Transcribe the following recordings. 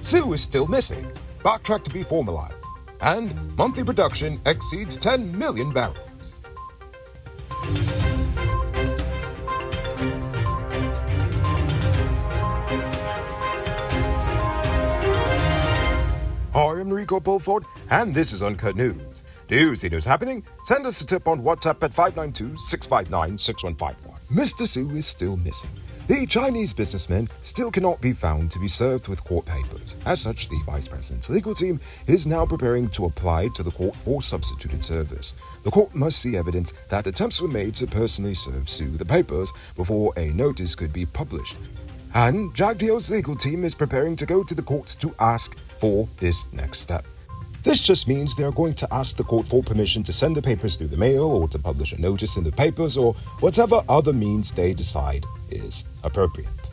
Sue is still missing. Backtrack to be formalized. And monthly production exceeds 10 million barrels. Hi, I'm Rico Bulford, and this is Uncut News. Do you see what's happening? Send us a tip on WhatsApp at 592-659-6151. Mr. Sue is still missing. The Chinese businessman still cannot be found to be served with court papers. As such, the Vice President's legal team is now preparing to apply to the court for substituted service. The court must see evidence that attempts were made to personally serve Sue the papers before a notice could be published. And Jagdio's legal team is preparing to go to the courts to ask for this next step. This just means they are going to ask the court for permission to send the papers through the mail or to publish a notice in the papers or whatever other means they decide is appropriate.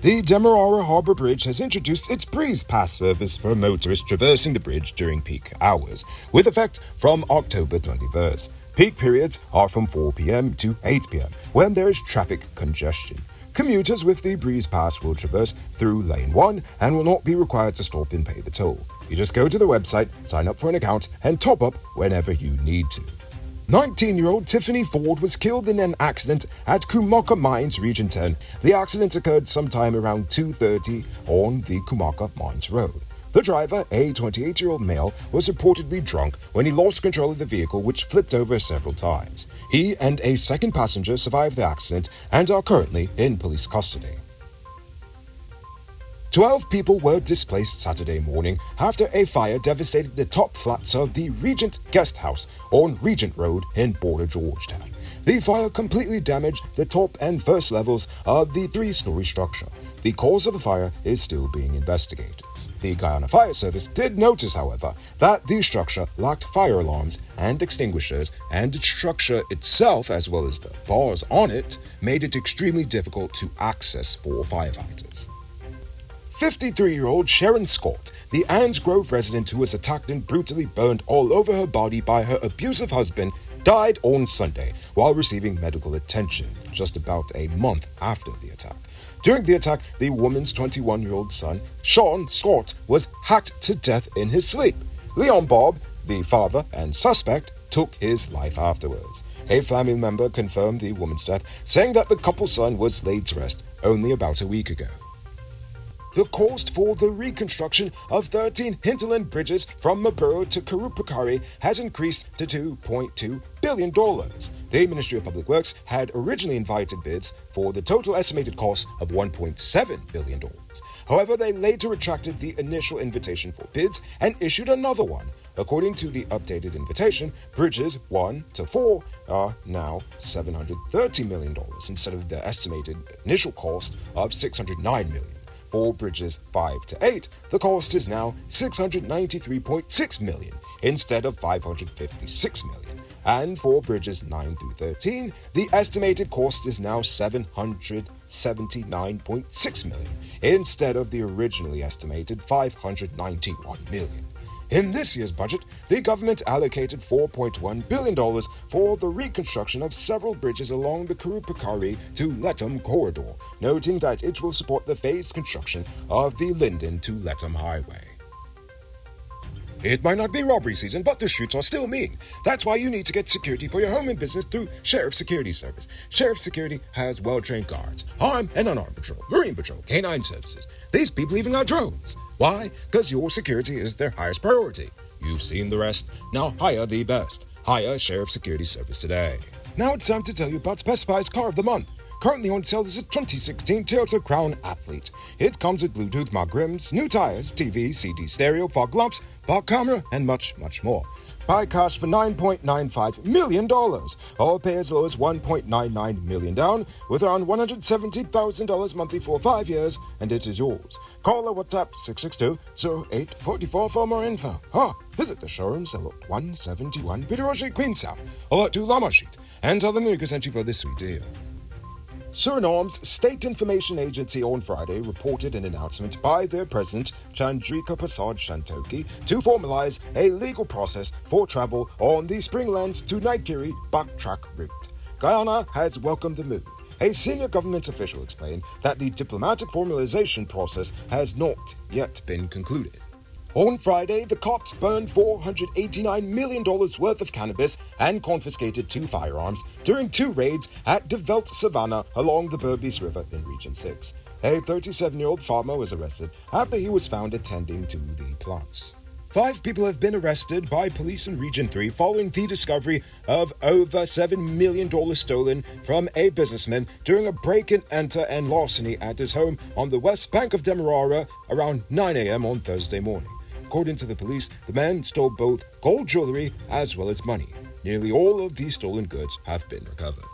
The Demerara Harbour Bridge has introduced its Breeze Pass service for motorists traversing the bridge during peak hours, with effect from October 21st. Peak periods are from 4 p.m. to 8 p.m. when there is traffic congestion. Commuters with the Breeze Pass will traverse through Lane 1 and will not be required to stop and pay the toll. You just go to the website, sign up for an account, and top up whenever you need to. 19-year-old Tiffany Ford was killed in an accident at Kumaka Mines, Region 10. The accident occurred sometime around 2:30 on the Kumaka Mines Road. The driver, a 28-year-old male, was reportedly drunk when he lost control of the vehicle, which flipped over several times. He and a second passenger survived the accident and are currently in police custody. 12 people were displaced Saturday morning after a fire devastated the top flats of the Regent Guest House on Regent Road in Border, Georgetown. The fire completely damaged the top and first levels of the 3-story structure. The cause of the fire is still being investigated. The Guyana Fire Service did notice, however, that the structure lacked fire alarms and extinguishers, and the structure itself, as well as the bars on it, made it extremely difficult to access for firefighters. 53-year-old Sharon Scott, the Anns Grove resident who was attacked and brutally burned all over her body by her abusive husband, died on Sunday while receiving medical attention, just about a month after the attack. During the attack, the woman's 21-year-old son, Sean Scott, was hacked to death in his sleep. Leon Bob, the father and suspect, took his life afterwards. A family member confirmed the woman's death, saying that the couple's son was laid to rest only about a week ago. The cost for the reconstruction of 13 hinterland bridges from Mapuro to Karupakari has increased to $2.2 billion. The Ministry of Public Works had originally invited bids for the total estimated cost of $1.7 billion. However, they later retracted the initial invitation for bids and issued another one. According to the updated invitation, bridges 1 to 4 are now $730 million instead of the estimated initial cost of $609 million. For bridges 5 to 8, the cost is now $693.6 million instead of $556 million. And for bridges 9 through 13, the estimated cost is now $779.6 million instead of the originally estimated $591 million. In this year's budget, the government allocated $4.1 billion for the reconstruction of several bridges along the Karupakari to Letham corridor, noting that it will support the phased construction of the Linden to Letham Highway. It might not be robbery season, but the shoots are still mean. That's why you need to get security for your home and business through Sheriff Security Service. Sheriff Security has well-trained guards, armed and unarmed patrol, marine patrol, canine services. These people even got drones. Why? Because your security is their highest priority. You've seen the rest. Now hire the best. Hire Sheriff Security Service today. Now it's time to tell you about Best Buy's Car of the Month. Currently on sale is a 2016 Toyota Crown Athlete. It comes with Bluetooth mag rims, new tires, TV, CD stereo, fog lamps, fog camera, and much, much more. Buy cash for $9.95 million, or pay as low as $1.99 million down, with around $170,000 monthly for 5 years, and it is yours. Call or WhatsApp 662-0844 for more info. Or visit the showrooms at Lot 171 Peter Street, Queens South, or Lot 2 Lama Street, and tell them Lucas sent you for this sweet deal. Suriname's State Information Agency on Friday reported an announcement by their president, Chandrika Prasad Shantoki, to formalize a legal process for travel on the Springlands to Naikiri backtrack route. Guyana has welcomed the move. A senior government official explained that the diplomatic formalization process has not yet been concluded. On Friday, the cops burned $489 million worth of cannabis and confiscated 2 firearms during 2 raids at DeVelt Savannah along the Berbice River in Region 6. A 37-year-old farmer was arrested after he was found attending to the plants. 5 people have been arrested by police in Region 3 following the discovery of over $7 million stolen from a businessman during a break-and-enter and larceny at his home on the west bank of Demerara around 9 a.m. on Thursday morning. According to the police, the man stole both gold jewelry as well as money. Nearly all of these stolen goods have been recovered.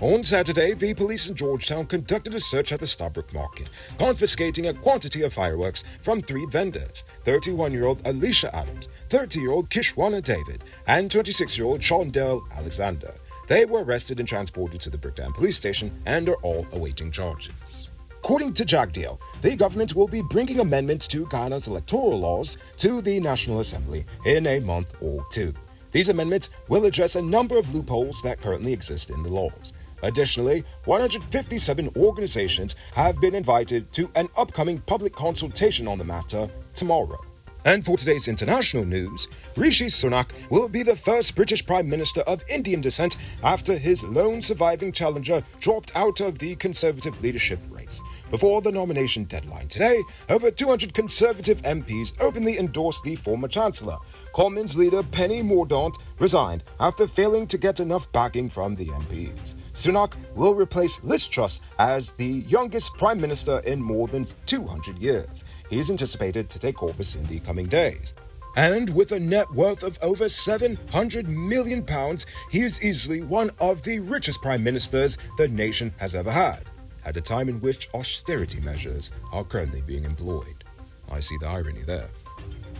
On Saturday, the police in Georgetown conducted a search at the Starbrook Market, confiscating a quantity of fireworks from 3 vendors: 31-year-old Alicia Adams, 30-year-old Kishwana David, and 26-year-old Shondell Alexander. They were arrested and transported to the Bricktown police station and are all awaiting charges. According to Jagdeo, the government will be bringing amendments to Guyana's electoral laws to the National Assembly in a month or 2. These amendments will address a number of loopholes that currently exist in the laws. Additionally, 157 organizations have been invited to an upcoming public consultation on the matter tomorrow. And for today's international news, Rishi Sunak will be the first British Prime Minister of Indian descent after his lone surviving challenger dropped out of the Conservative leadership race. Before the nomination deadline today, over 200 Conservative MPs openly endorsed the former Chancellor. Commons leader Penny Mordaunt resigned after failing to get enough backing from the MPs. Sunak will replace Liz Truss as the youngest Prime Minister in more than 200 years. He is anticipated to take office in the coming days. And with a net worth of over £700 million, he is easily one of the richest prime ministers the nation has ever had, at a time in which austerity measures are currently being employed. I see the irony there.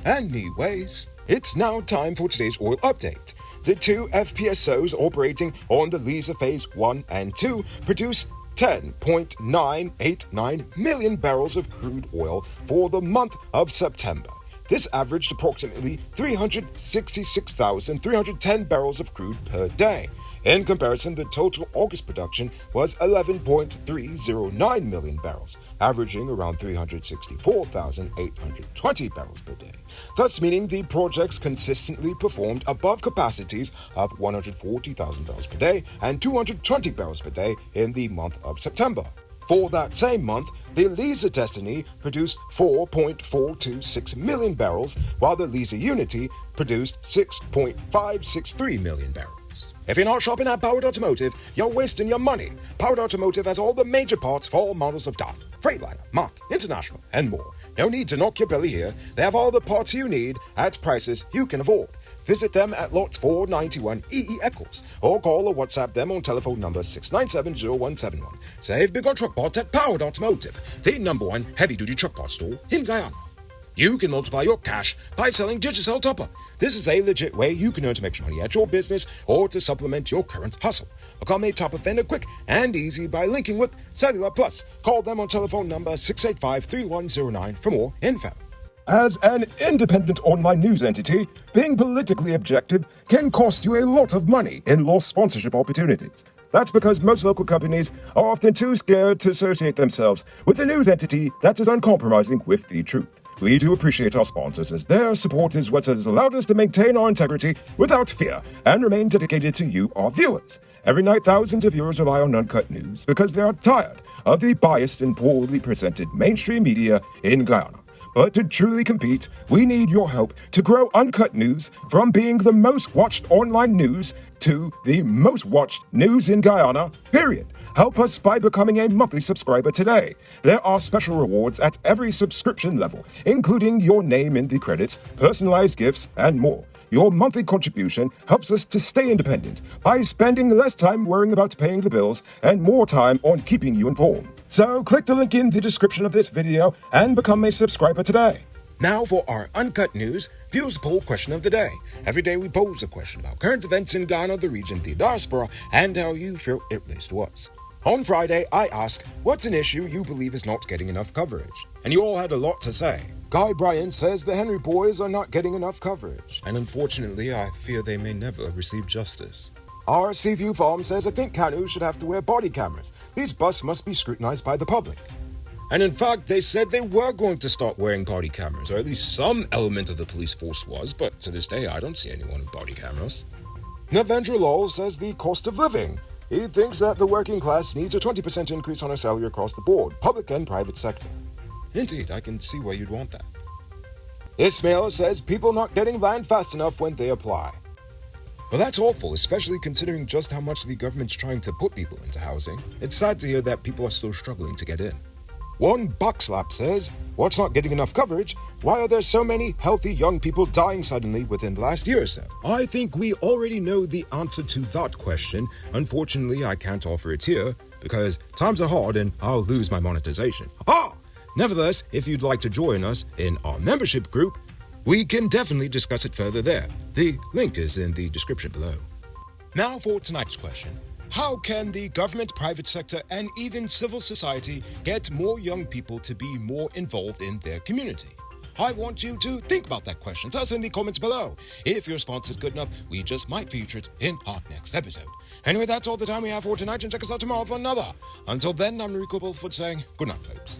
Anyways, it's now time for today's oil update. The 2 FPSOs operating on the Liza Phase 1 and 2 produced 10.989 million barrels of crude oil for the month of September. This averaged approximately 366,310 barrels of crude per day. In comparison, the total August production was 11.309 million barrels, averaging around 364,820 barrels per day, thus meaning the projects consistently performed above capacities of 140,000 barrels per day and 220 barrels per day in the month of September. For that same month, the Liza Destiny produced 4.426 million barrels, while the Liza Unity produced 6.563 million barrels. If you're not shopping at Powered Automotive, you're wasting your money. Powered Automotive has all the major parts for all models of DAF, Freightliner, Mach, International, and more. No need to knock your belly here. They have all the parts you need at prices you can afford. Visit them at Lot 491 EE Eccles or call or WhatsApp them on telephone number 6970171. Save big on truck parts at Powered Automotive, the #1 heavy-duty truck parts store in Guyana. You can multiply your cash by selling Digicel Topper. This is a legit way you can earn some extra money at your business or to supplement your current hustle. Accommodate Topper Vendor quick and easy by linking with Cellular Plus. Call them on telephone number 685-3109 for more info. As an independent online news entity, being politically objective can cost you a lot of money in lost sponsorship opportunities. That's because most local companies are often too scared to associate themselves with a news entity that is uncompromising with the truth. We do appreciate our sponsors, as their support is what has allowed us to maintain our integrity without fear and remain dedicated to you, our viewers. Every night, thousands of viewers rely on Uncut News because they are tired of the biased and poorly presented mainstream media in Guyana. But to truly compete, we need your help to grow Uncut News from being the most watched online news to the most watched news in Guyana, period. Help us by becoming a monthly subscriber today. There are special rewards at every subscription level, including your name in the credits, personalized gifts, and more. Your monthly contribution helps us to stay independent by spending less time worrying about paying the bills and more time on keeping you informed. So click the link in the description of this video and become a subscriber today. Now for our Uncut News Views Poll Question of the Day. Every day we pose a question about current events in Guyana, the region, the diaspora, and how you feel it relates to us. On Friday, I asked, what's an issue you believe is not getting enough coverage? And you all had a lot to say. Guy Bryan says the Henry boys are not getting enough coverage, and unfortunately I fear they may never receive justice. Our Seaview Farm says I think canoes should have to wear body cameras. These busts must be scrutinized by the public. And in fact, they said they were going to start wearing body cameras, or at least some element of the police force was, but to this day I don't see anyone with body cameras. Navendra Lal says the cost of living. He thinks that the working class needs a 20% increase on her salary across the board, public and private sector. Indeed, I can see why you'd want that. Ismail says people not getting land fast enough when they apply. Well, that's awful, especially considering just how much the government's trying to put people into housing. It's sad to hear that people are still struggling to get in. One Buckslap says, what's not getting enough coverage? Why are there so many healthy young people dying suddenly within the last year or so? I think we already know the answer to that question. Unfortunately, I can't offer it here because times are hard and I'll lose my monetization. Nevertheless, if you'd like to join us in our membership group, we can definitely discuss it further there. The link is in the description below. Now for tonight's question. How can the government, private sector, and even civil society get more young people to be more involved in their community? I want you to think about that question. Tell us in the comments below. If your response is good enough, we just might feature it in our next episode. Anyway, that's all the time we have for tonight, and check us out tomorrow for another. Until then, I'm Rico Bulfoot saying good night, folks.